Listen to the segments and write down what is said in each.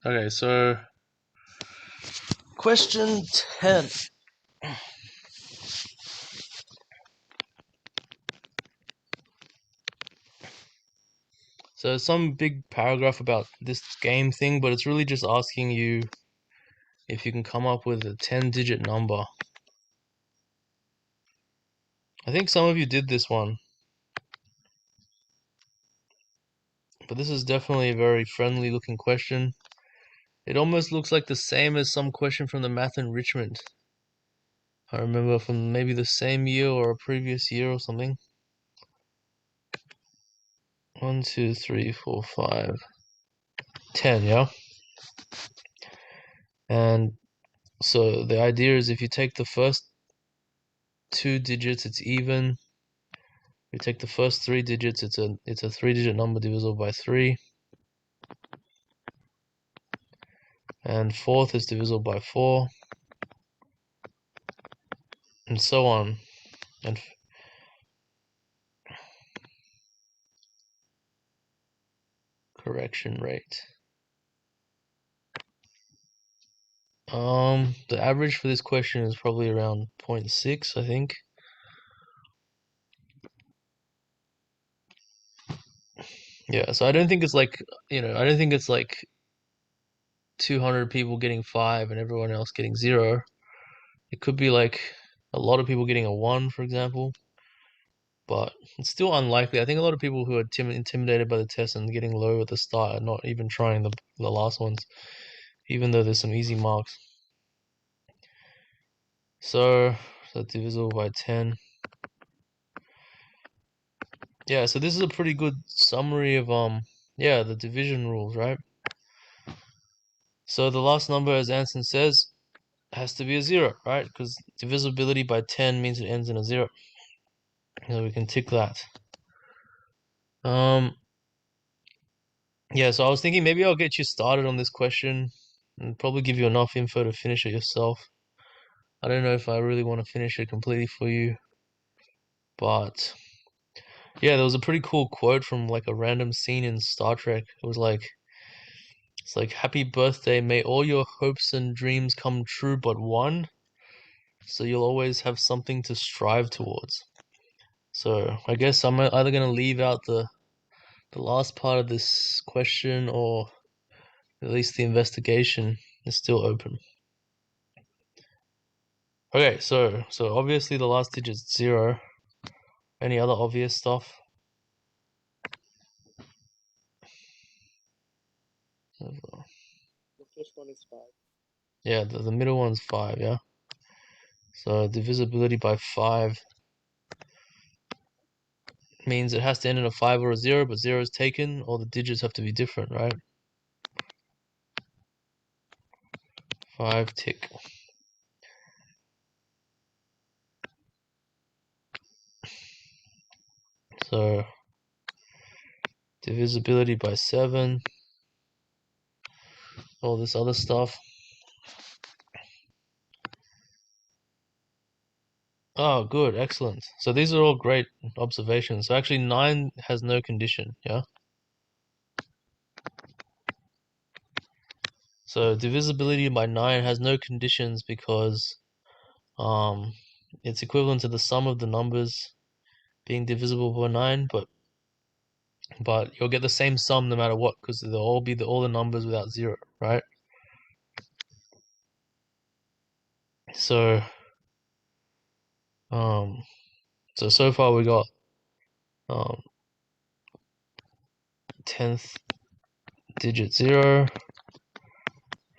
Okay, so question 10. So some big paragraph about this game thing, but it's really just asking you if you can come up with a 10-digit number. I think some of you did this one, but this is definitely a very friendly looking question. It almost looks like the same as some question from the math enrichment. I remember from maybe the same year or a previous year or something. 1, 2, 3, 4, 5, 10, yeah? And so the idea is if you take the first 2 digits, it's even. If you take the first 3 digits, it's a 3-digit number divisible by 3. And fourth is divisible by 4. And so on. And correction rate. The average for this question is probably around 0.6, I think. Yeah, so I don't think it's like, I don't think it's like 200 people getting 5 and everyone else getting 0. It could be like a lot of people getting a 1, for example. But it's still unlikely. I think a lot of people who are intimidated by the test and getting low at the start are not even trying the last ones, even though there's some easy marks. So divisible by 10. Yeah, so this is a pretty good summary of the division rules, right? So the last number, as Anson says, has to be a 0, right? Because divisibility by 10 means it ends in a 0. So we can tick that. Yeah, so I was thinking maybe I'll get you started on this question and probably give you enough info to finish it yourself. I don't know if I really want to finish it completely for you, but yeah, there was a pretty cool quote from like a random scene in Star Trek. It's like, happy birthday, may all your hopes and dreams come true but one, so you'll always have something to strive towards. So I guess I'm either gonna leave out the last part of this question, or at least the investigation is still open. Okay, so obviously the last digit's 0. Any other obvious stuff? The first one is 5. Yeah, the middle one's 5, yeah? So divisibility by 5 means it has to end in a 5 or a 0, but 0 is taken. All the digits have to be different, right? 5 tick. So divisibility by 7. All this other stuff. Oh, good, excellent. So these are all great observations. So actually 9 has no condition, yeah? So divisibility by 9 has no conditions because it's equivalent to the sum of the numbers being divisible by 9, but you'll get the same sum no matter what, because they'll all be all the numbers without 0, right? So so far we got 10th digit 0,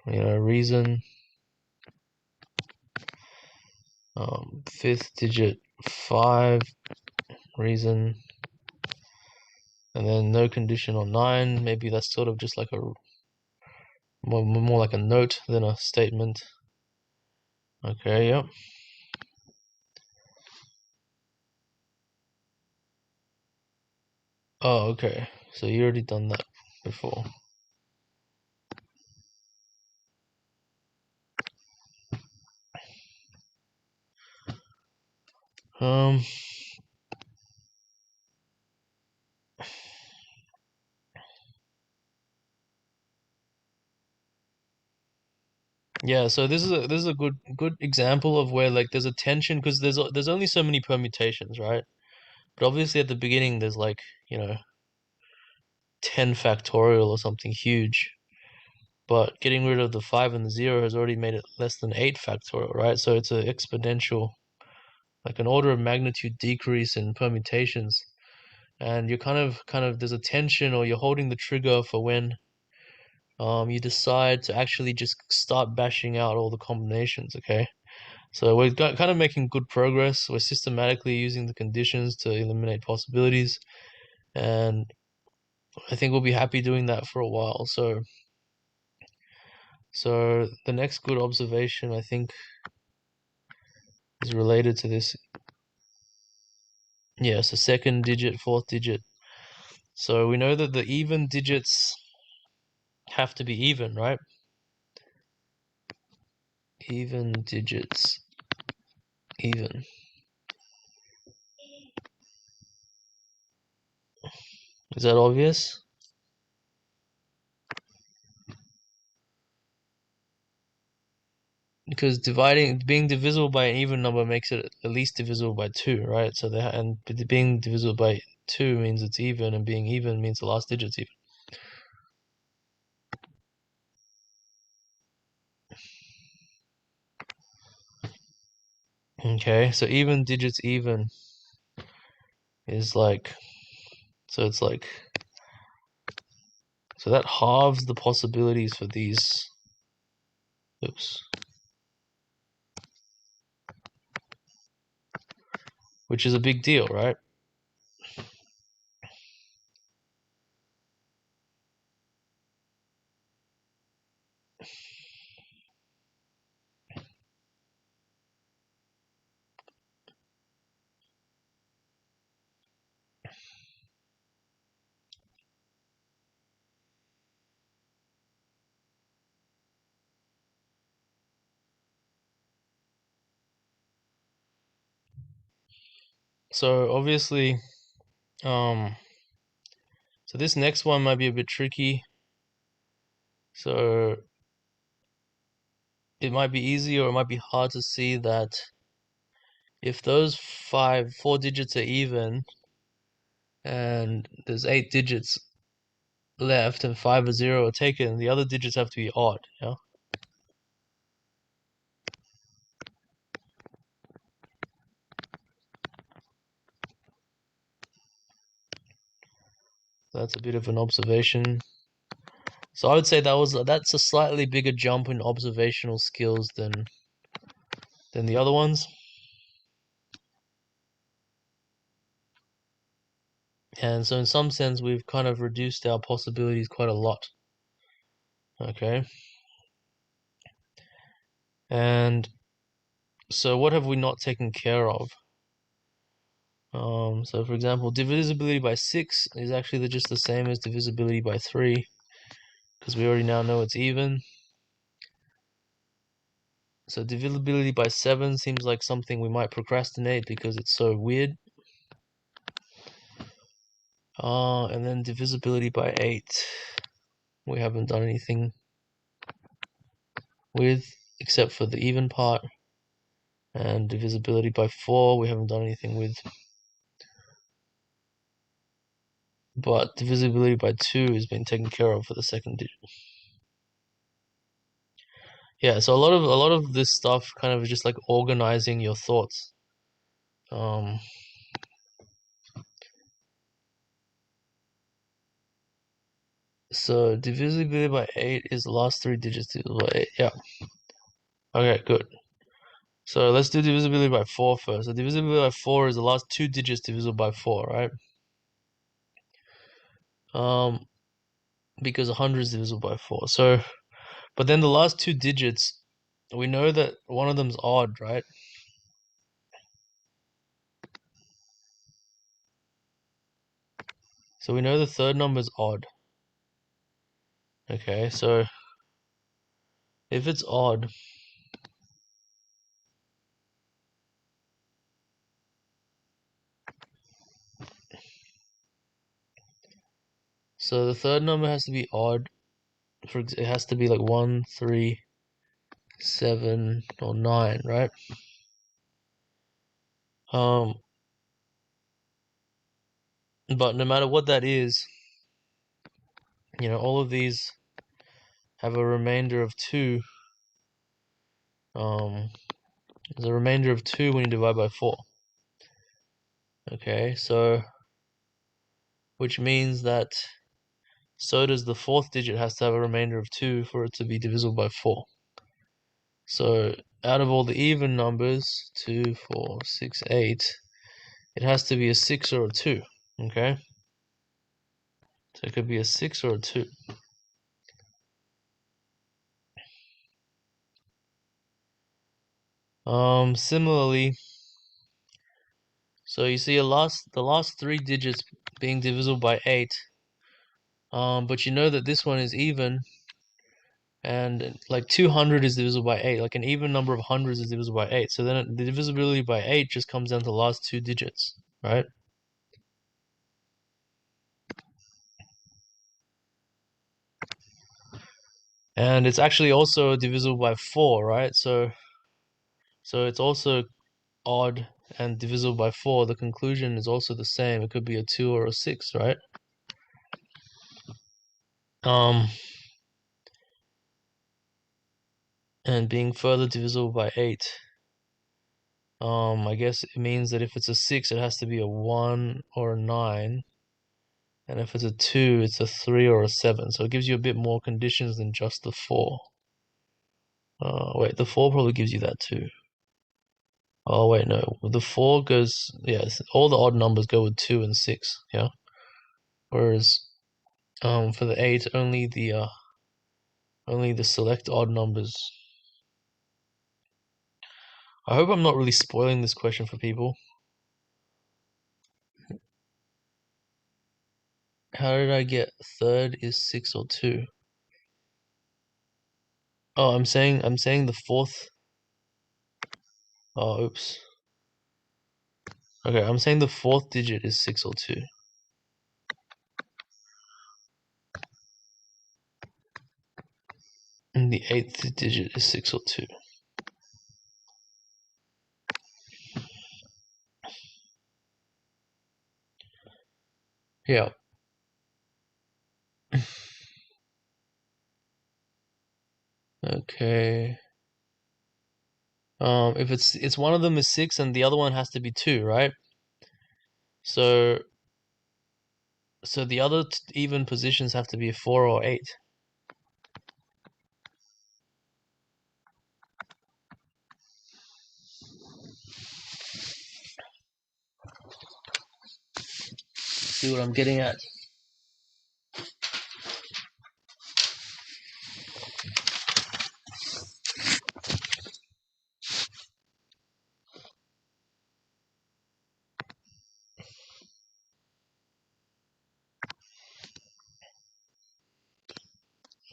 reason. 5th digit 5, reason. And then no condition on 9. Maybe that's sort of just like a more like a note than a statement. Okay, yep. Oh, okay. So you already done that before. Um Yeah, so this is a good example of where like there's a tension because there's only so many permutations, right? But obviously at the beginning there's like, you know, 10 factorial or something huge. But getting rid of the 5 and the 0 has already made it less than 8 factorial, right? So it's an exponential, like an order of magnitude decrease in permutations. And you're kind of there's a tension or you're holding the trigger for when you decide to actually just start bashing out all the combinations, okay? So we're kind of making good progress. We're systematically using the conditions to eliminate possibilities, and I think we'll be happy doing that for a while. So the next good observation I think is related to this. Yeah, so second digit, fourth digit. So we know that the even digits have to be even, right? Even digits, even. Is that obvious? Because being divisible by an even number makes it at least divisible by 2, right? So and being divisible by 2 means it's even, and being even means the last digit's even. Okay, so even digits even is like, so it's like, so that halves the possibilities for these. Oops. Which is a big deal, right? So obviously, um, so this next one might be a bit tricky. So it might be easy or it might be hard to see that if those 4 digits are even and there's 8 digits left and 5 or 0 are taken, the other digits have to be odd, yeah? That's a bit of an observation. So I would say that's a slightly bigger jump in observational skills than the other ones. And so in some sense we've kind of reduced our possibilities quite a lot. Okay. And so what have we not taken care of? So for example, divisibility by 6 is actually just the same as divisibility by 3 because we already now know it's even. So divisibility by 7 seems like something we might procrastinate because it's so weird. And then divisibility by 8 we haven't done anything with except for the even part. And divisibility by 4 we haven't done anything with. But divisibility by 2 has been taken care of for the second digit. Yeah, so a lot of this stuff kind of just like organizing your thoughts. So divisibility by 8 is the last 3 digits divisible by 8. Yeah. Okay, good. So let's do divisibility by 4 first. So divisibility by 4 is the last 2 digits divisible by 4, right? Because 100 is divisible by 4. So, but then the last 2 digits, we know that one of them's odd, right? So we know the third number is odd. Okay, so if it's odd, so the third number has to be odd. It has to be like 1, 3, 7, or 9, right? But no matter what that is, all of these have a remainder of 2. There's a remainder of 2 when you divide by 4. Okay, so which means that so does the 4th digit has to have a remainder of 2 for it to be divisible by 4. So out of all the even numbers, 2, 4, 6, 8, it has to be a 6 or a 2, okay? So it could be a 6 or a 2. Similarly, so you see the last 3 digits being divisible by 8, but you know that this one is even, and like 200 is divisible by 8, like an even number of hundreds is divisible by 8. So then the divisibility by 8 just comes down to the last 2 digits, right? And it's actually also divisible by 4, right? So it's also odd and divisible by 4. The conclusion is also the same. It could be a 2 or a 6, right? And being further divisible by 8, I guess it means that if it's a 6, it has to be a 1 or a 9. And if it's a 2, it's a 3 or a 7. So it gives you a bit more conditions than just the 4. Wait, the 4 probably gives you that too. Oh, wait, no. The 4 goes, yes, all the odd numbers go with 2 and 6, yeah? Whereas, for the 8, only the select odd numbers. I hope I'm not really spoiling this question for people. How did I get third is 6 or 2? Oh, I'm saying the 4th. Oh, oops. Okay, I'm saying the 4th digit is 6 or 2. And the 8th digit is 6 or 2. Yeah. Okay. If it's one of them is 6 and the other one has to be 2, right? So the other even positions have to be 4 or 8. See what I'm getting at?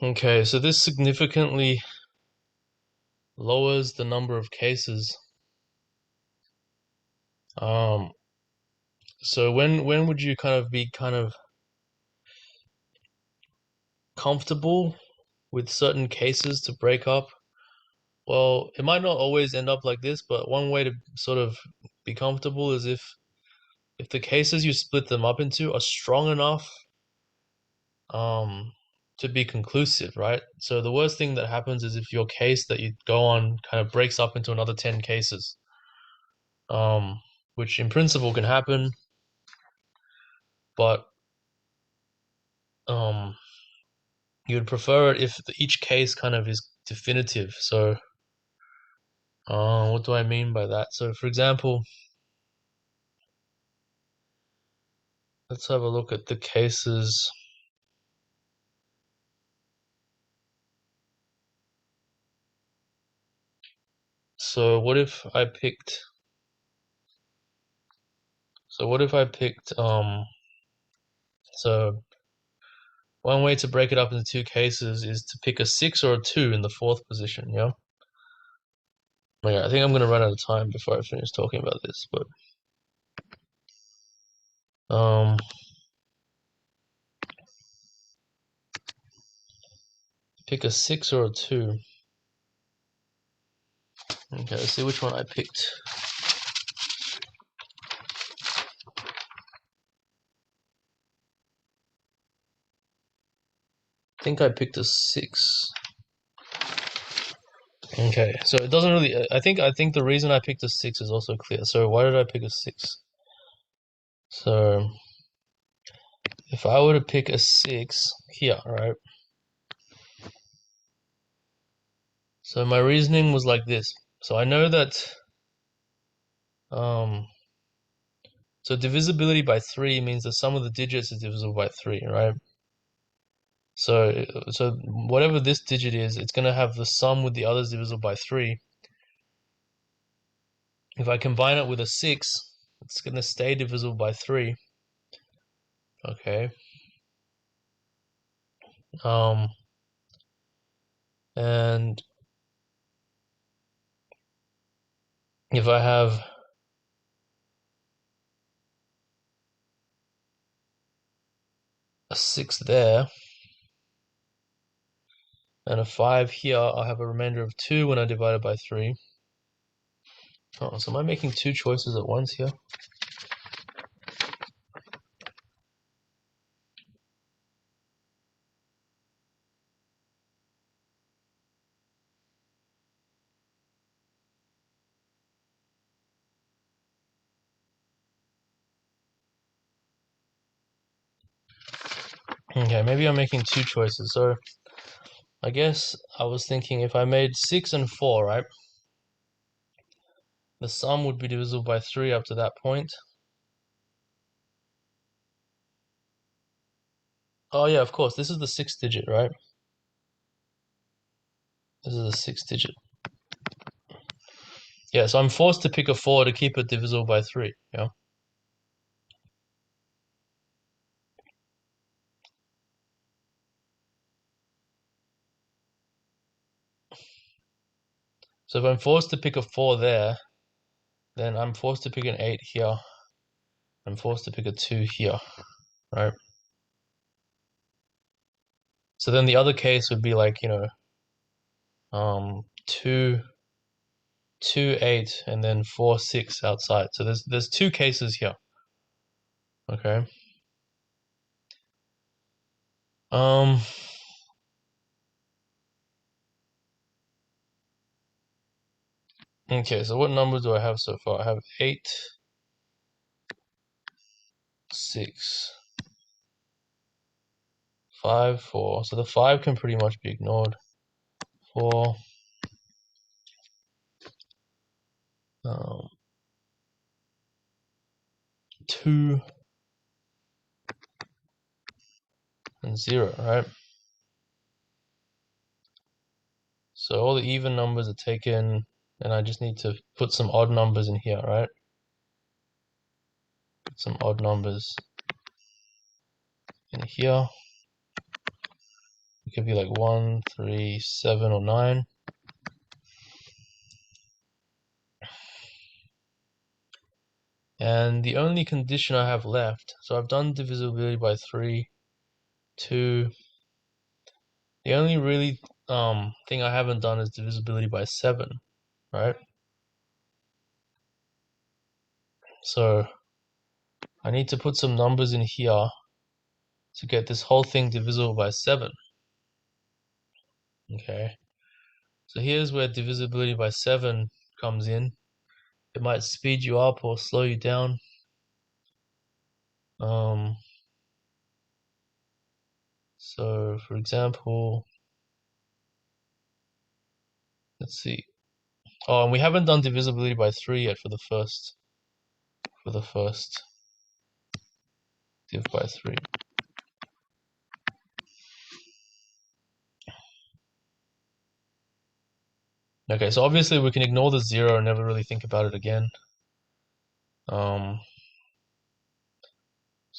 Okay, so this significantly lowers the number of cases. So when would you be comfortable with certain cases to break up? Well, it might not always end up like this, but one way to sort of be comfortable is if the cases you split them up into are strong enough to be conclusive, right? So the worst thing that happens is if your case that you go on kind of breaks up into another 10 cases. Which in principle can happen, but um you'd prefer it if each case kind of is definitive. So what do I mean by that? So for example, let's have a look at the cases. So what if I picked so one way to break it up into 2 cases is to pick a 6 or a 2 in the 4th position, yeah? Okay, I think I'm gonna run out of time before I finish talking about this, but um pick a 6 or a 2. Okay, let's see which one I picked. I think I picked a 6. Okay, so it doesn't really. I think the reason I picked a 6 is also clear. So why did I pick a 6? So if I were to pick a 6 here, right? So my reasoning was like this. So I know that so divisibility by 3 means the sum of the digits is divisible by 3, right? So whatever this digit is, it's going to have the sum with the others divisible by 3. If I combine it with a 6, it's going to stay divisible by 3. Okay. And if I have a 6 there and a 5 here, I'll have a remainder of 2 when I divide it by 3. Oh, so am I making 2 choices at once here? Okay, maybe I'm making 2 choices. So I guess I was thinking if I made 6 and 4, right? The sum would be divisible by 3 up to that point. Oh yeah, of course. This is the 6th digit, right? This is the 6th digit. Yeah, so I'm forced to pick a 4 to keep it divisible by 3. Yeah. So if I'm forced to pick a 4 there, then I'm forced to pick an 8 here. I'm forced to pick a 2 here, right? So then the other case would be like, 2, 2, 8, and then 4, 6 outside. So there's 2 cases here. Okay. Um, okay, so what numbers do I have so far? I have 8, 6, 5, 4. So the 5 can pretty much be ignored. 4, 2, and 0, right? So all the even numbers are taken, and I just need to put some odd numbers in here, right? Put some odd numbers in here. It could be like 1, 3, 7, or 9. And the only condition I have left, so I've done divisibility by 3, 2. The only really thing I haven't done is divisibility by 7, right? So I need to put some numbers in here to get this whole thing divisible by 7. Okay. So here's where divisibility by 7 comes in. It might speed you up or slow you down. So for example, let's see. Oh, and we haven't done divisibility by 3 yet for the first div by 3. Okay, so obviously we can ignore the 0 and never really think about it again. So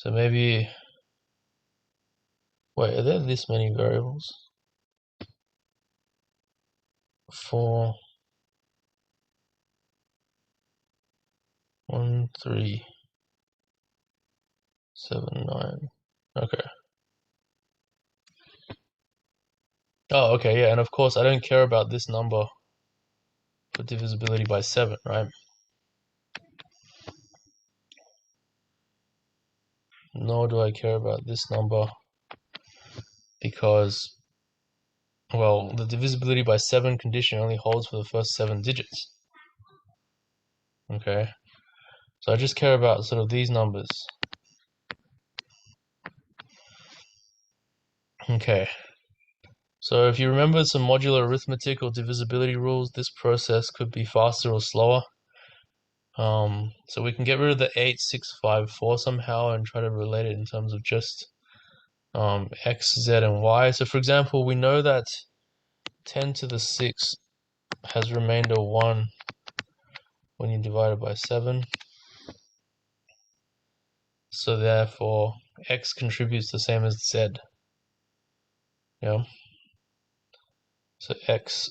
maybe, wait, are there this many variables? 4, 1, 3, 7, 9. Okay. Oh, okay, yeah, and of course I don't care about this number for divisibility by 7, right? Nor do I care about this number because, well, the divisibility by 7 condition only holds for the first 7 digits. Okay, so I just care about sort of these numbers. Okay, so if you remember some modular arithmetic or divisibility rules, this process could be faster or slower. So we can get rid of the 8, 6, 5, 4 somehow and try to relate it in terms of just x, z, and y. So for example, we know that 10 to the 6 has remainder 1 when you divide it by 7. So therefore, x contributes the same as z. Yeah. So x.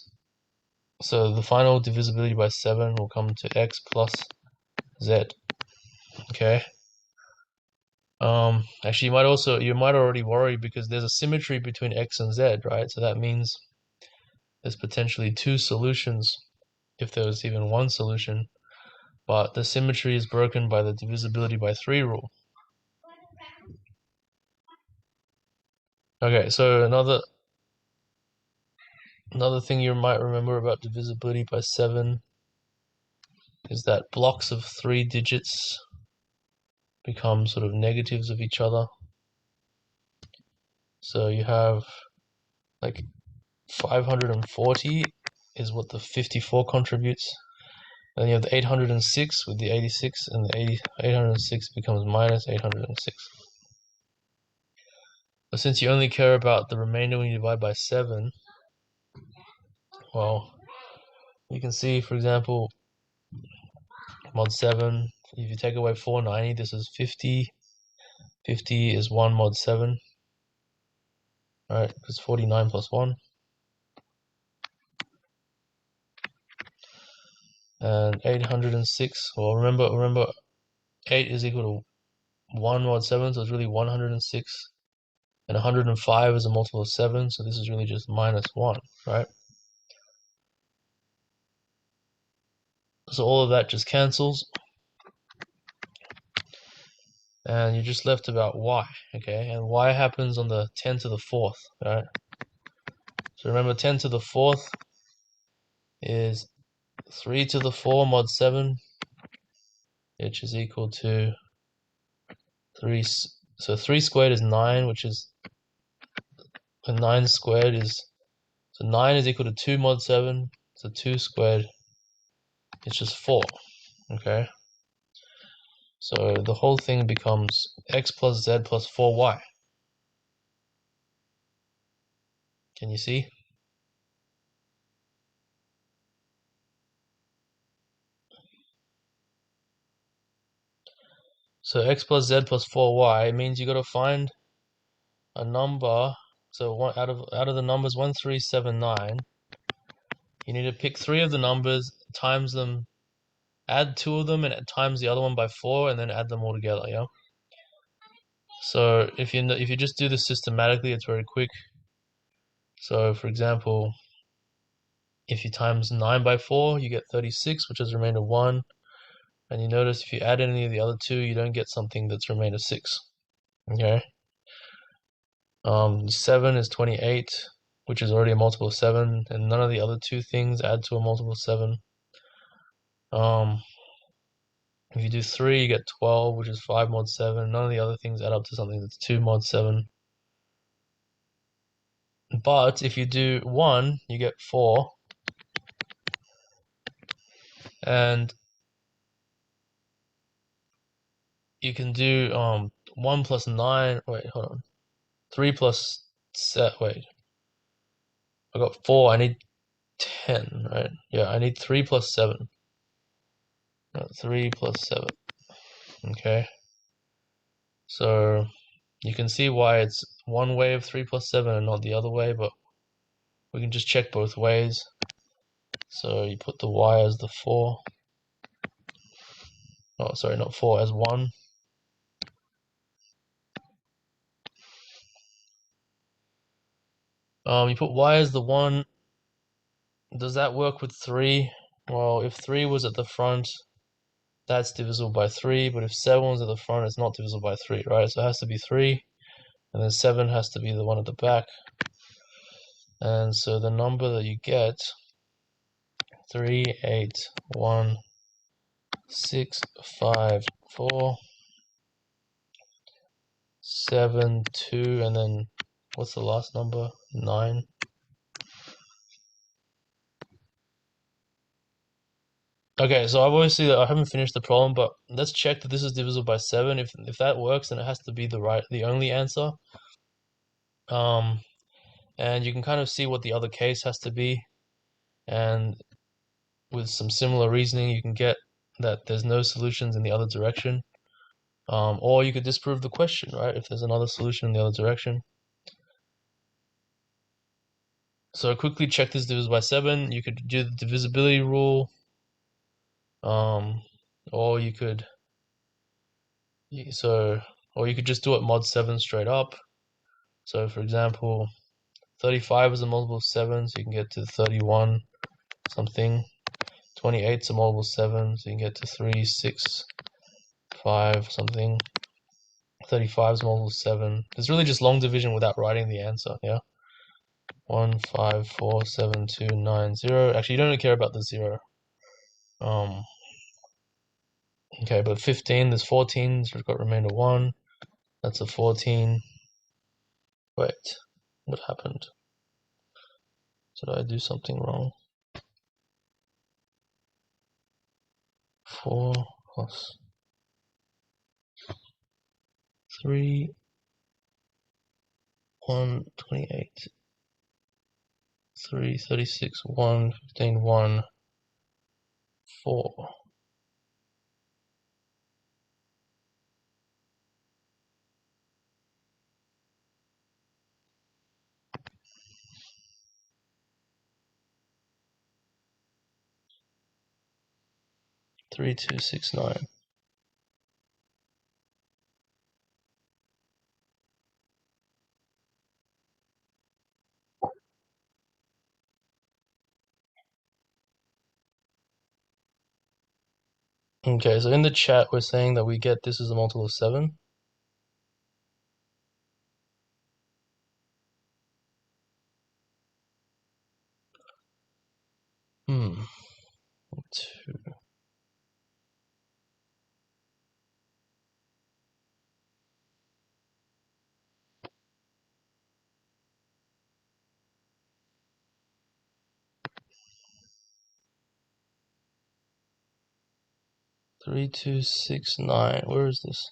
So the final divisibility by 7 will come to x plus z. Okay. Actually, you might already worry because there's a symmetry between x and z, right? So that means there's potentially 2 solutions if there was even one solution, but the symmetry is broken by the divisibility by 3 rule. Okay, so another thing you might remember about divisibility by 7 is that blocks of 3 digits become sort of negatives of each other. So you have like 540 is what the 54 contributes. Then you have the 806 with the 86, and the 806 becomes minus 806. But since you only care about the remainder when you divide by 7, well, you can see, for example, mod 7, if you take away 490, this is 50. 50 is 1 mod 7. Alright, because 49 plus 1. And 806, well, remember 8 is equal to 1 mod 7, so it's really 106. And 105 is a multiple of 7, so this is really just minus 1, right? So all of that just cancels. And you're just left about y, okay? And y happens on the 10 to the 4th, right? So remember 10 to the 4th is 3 to the 4 mod 7, which is equal to 3. So 3 squared is 9, which is, and 9 squared is, so 9 is equal to 2 mod 7, so 2 squared is just 4, okay? So the whole thing becomes x plus z plus 4y. Can you see? So x plus z plus 4y means you got to find a number. So one out of the numbers 1, 3, 7, 9, you need to pick 3 of the numbers, times them, add 2 of them, and times the other one by 4, and then add them all together. Yeah. So if you just do this systematically, it's very quick. So for example, if you times 9 by 4, you get 36, which is remainder 1. And you notice if you add any of the other 2, you don't get something that's remainder 6. Okay. 7 is 28, which is already a multiple of 7, and none of the other 2 things add to a multiple of 7. If you do 3, you get 12, which is 5 mod 7. None of the other things add up to something that's 2 mod 7. But if you do 1, you get 4. And you can do 1 plus 9. Wait, hold on. 3 plus 7. Wait. I got 4. I need 10, right? Yeah, I need 3 plus 7. No, 3 plus 7. Okay. So you can see why it's one way of 3 plus 7 and not the other way, but we can just check both ways. So you put the y as the 4. Oh, sorry, not 4, as 1. You put y as the 1. Does that work with 3? Well, if 3 was at the front, that's divisible by 3, but if 7 was at the front, it's not divisible by 3, right? So it has to be 3, and then 7 has to be the one at the back. And so the number that you get, 3, 8, 1, 6, 5, 4, 7, 2, and then what's the last number? 9. Okay, so obviously I haven't finished the problem, but let's check that this is divisible by 7. If that works, then it has to be the only answer. And you can kind of see what the other case has to be, and with some similar reasoning, you can get that there's no solutions in the other direction. Or you could disprove the question, right? If there's another solution in the other direction. So quickly check this divisible by 7. You could do the divisibility rule, or you could just do it mod 7 straight up. So for example, 35 is a multiple of 7, so you can get to 31 something. 28 is a multiple of 7, so you can get to 3, 6, 5 something. 35 is a multiple of 7. It's really just long division without writing the answer, yeah? 1, 5, 4, 7, 2, 9, 0. Actually, you don't really care about the 0. Okay, but 15, there's 14, so we've got remainder 1. That's a 14. Wait, what happened? Did I do something wrong? 4 plus 3, 1, 28, 3, 36, 1, 15, 1, 4. 3, 2, 6, 9. Okay, so in the chat, we're saying that we get this is a multiple of 7. Hmm. 2. Three, 2, 6, 9. Where is this?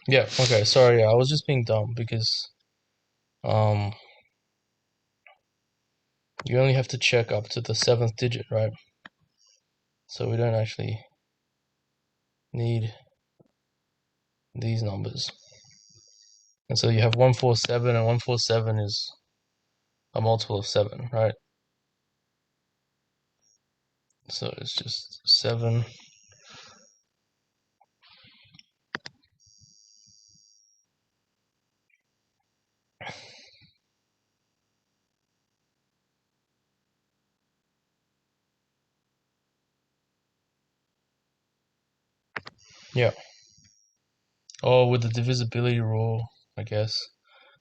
Yeah, okay, sorry, I was just being dumb because um you only have to check up to the 7th digit, right? So we don't actually need these numbers. And so you have 147, and 147 is a multiple of 7, right? So it's just 7. Yeah. Oh, with the divisibility rule, I guess.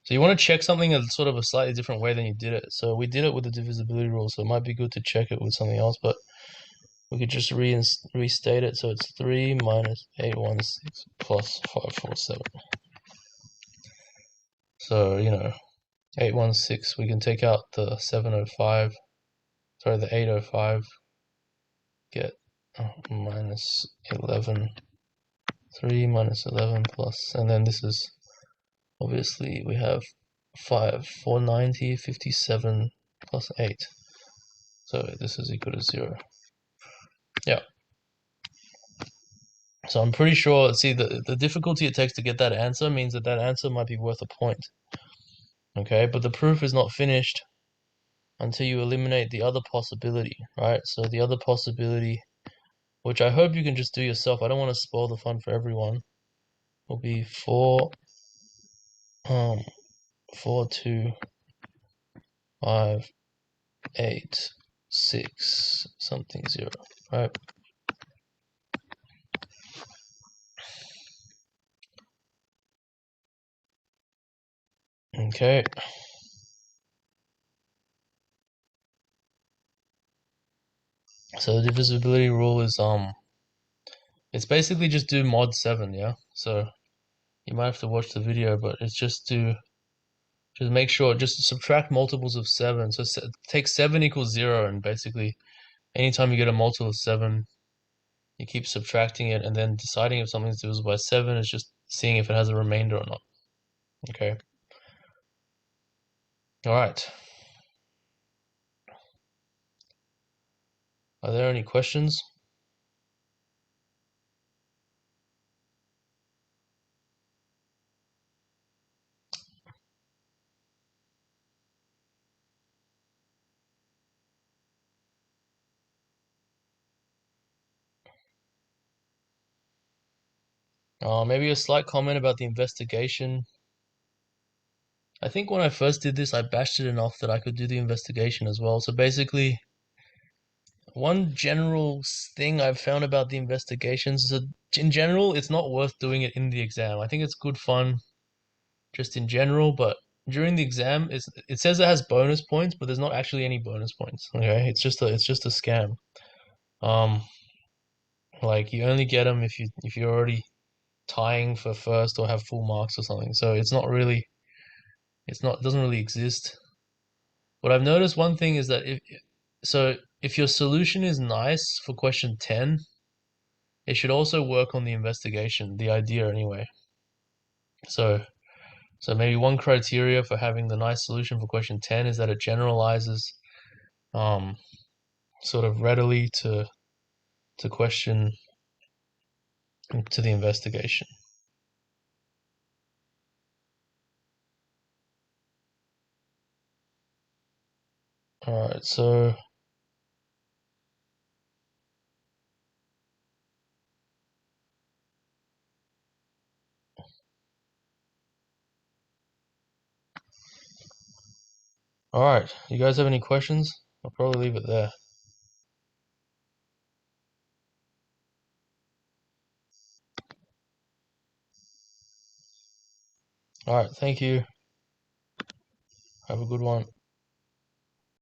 So you want to check something in sort of a slightly different way than you did it. So we did it with the divisibility rule, so it might be good to check it with something else, but we could just restate it. So it's 3 minus 816 plus 547. So, 816, we can take out the 705, sorry, the 805, get minus 11 3 minus 11 plus, and then this is obviously we have 5, 490, 57 plus 8. So this is equal to 0. Yeah. So I'm pretty sure, see, the difficulty it takes to get that answer means that that answer might be worth a point. Okay, but the proof is not finished until you eliminate the other possibility, right? So the other possibility, which I hope you can just do yourself, I don't want to spoil the fun for everyone, will be 4, 4, 2, 5, 8, 6, something 0, right? Okay. So the divisibility rule is it's basically just do mod 7, yeah? So you might have to watch the video, but it's just make sure, just subtract multiples of 7. So take 7 equals 0, and basically anytime you get a multiple of 7, you keep subtracting it, and then deciding if something's divisible by 7 is just seeing if it has a remainder or not. Okay. All right. Are there any questions? Maybe a slight comment about the investigation. I think when I first did this, I bashed it enough that I could do the investigation as well. So basically, one general thing I've found about the investigations is that in general, it's not worth doing it in the exam. I think it's good fun just in general, but during the exam, it says it has bonus points, but there's not actually any bonus points. Okay, it's just a scam. Um, like you only get them if you're already tying for first or have full marks or something. So it doesn't really exist. What I've noticed, one thing is that if your solution is nice for question 10, it should also work on the investigation, the idea anyway. So maybe one criteria for having the nice solution for question 10 is that it generalizes um sort of readily to question to the investigation. All right, so all right, you guys have any questions? I'll probably leave it there. All right, thank you. Have a good one.